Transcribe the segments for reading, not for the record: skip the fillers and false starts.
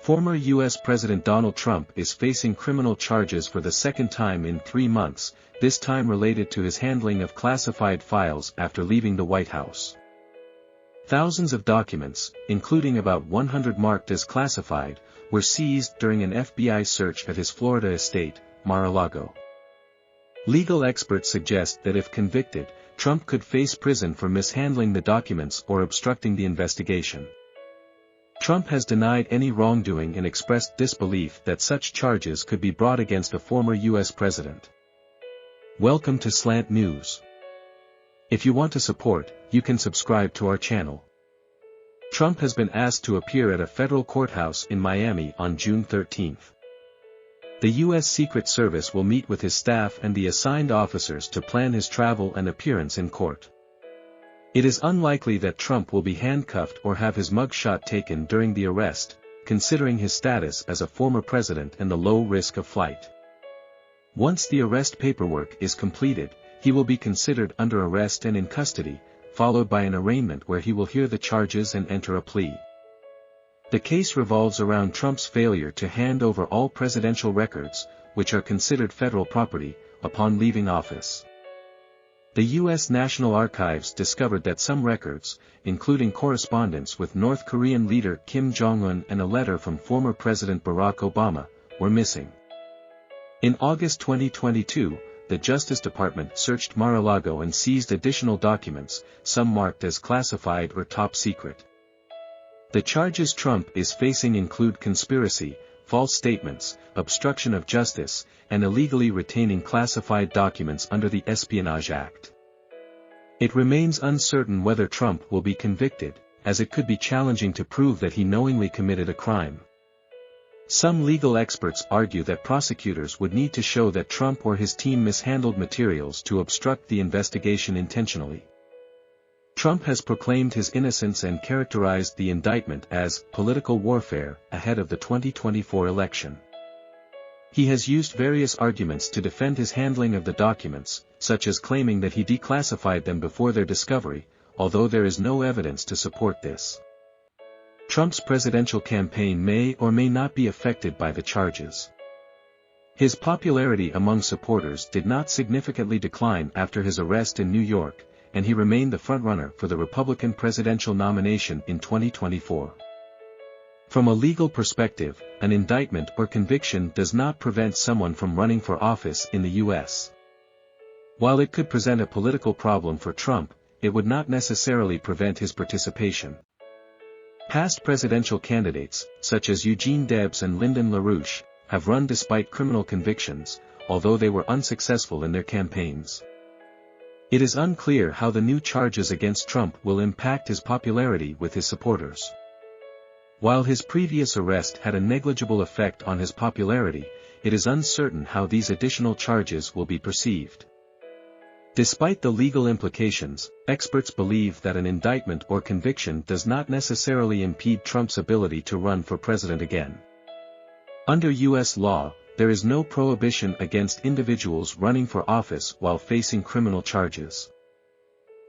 Former U.S. President Donald Trump is facing criminal charges for the second time in 3 months, this time related to his handling of classified files after leaving the White House. Thousands of documents, including about 100 marked as classified, were seized during an FBI search at his Florida estate, Mar-a-Lago. Legal experts suggest that if convicted, Trump could face prison for mishandling the documents or obstructing the investigation. Trump has denied any wrongdoing and expressed disbelief that such charges could be brought against a former U.S. president. Welcome to Slant News. If you want to support, you can subscribe to our channel. Trump has been asked to appear at a federal courthouse in Miami on June 13. The U.S. Secret Service will meet with his staff and the assigned officers to plan his travel and appearance in court. It is unlikely that Trump will be handcuffed or have his mugshot taken during the arrest, considering his status as a former president and the low risk of flight. Once the arrest paperwork is completed, he will be considered under arrest and in custody, followed by an arraignment where he will hear the charges and enter a plea. The case revolves around Trump's failure to hand over all presidential records, which are considered federal property, upon leaving office. The U.S. National Archives discovered that some records, including correspondence with North Korean leader Kim Jong-un and a letter from former President Barack Obama, were missing. In August 2022, the Justice Department searched Mar-a-Lago and seized additional documents, some marked as classified or top secret. The charges Trump is facing include conspiracy, false statements, obstruction of justice, and illegally retaining classified documents under the Espionage Act. It remains uncertain whether Trump will be convicted, as it could be challenging to prove that he knowingly committed a crime. Some legal experts argue that prosecutors would need to show that Trump or his team mishandled materials to obstruct the investigation intentionally. Trump has proclaimed his innocence and characterized the indictment as political warfare ahead of the 2024 election. He has used various arguments to defend his handling of the documents, such as claiming that he declassified them before their discovery, although there is no evidence to support this. Trump's presidential campaign may or may not be affected by the charges. His popularity among supporters did not significantly decline after his arrest in New York, and he remained the frontrunner for the Republican presidential nomination in 2024. From a legal perspective, an indictment or conviction does not prevent someone from running for office in the U.S. While it could present a political problem for Trump, it would not necessarily prevent his participation. Past presidential candidates, such as Eugene Debs and Lyndon LaRouche, have run despite criminal convictions, although they were unsuccessful in their campaigns. It is unclear how the new charges against Trump will impact his popularity with his supporters. While his previous arrest had a negligible effect on his popularity, it is uncertain how these additional charges will be perceived. Despite the legal implications, experts believe that an indictment or conviction does not necessarily impede Trump's ability to run for president again. Under U.S. law, there is no prohibition against individuals running for office while facing criminal charges.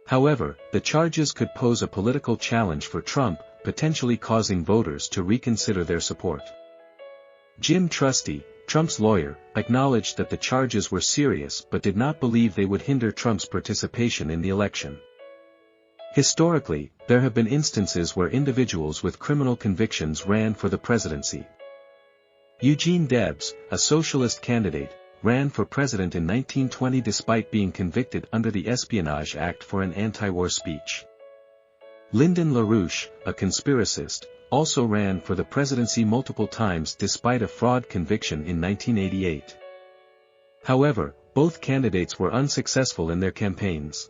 However, the charges could pose a political challenge for Trump, potentially causing voters to reconsider their support. Jim Trusty, Trump's lawyer, acknowledged that the charges were serious but did not believe they would hinder Trump's participation in the election. Historically, there have been instances where individuals with criminal convictions ran for the presidency. Eugene Debs, a socialist candidate, ran for president in 1920 despite being convicted under the Espionage Act for an anti-war speech. Lyndon LaRouche, a conspiracist, also ran for the presidency multiple times despite a fraud conviction in 1988. However, both candidates were unsuccessful in their campaigns.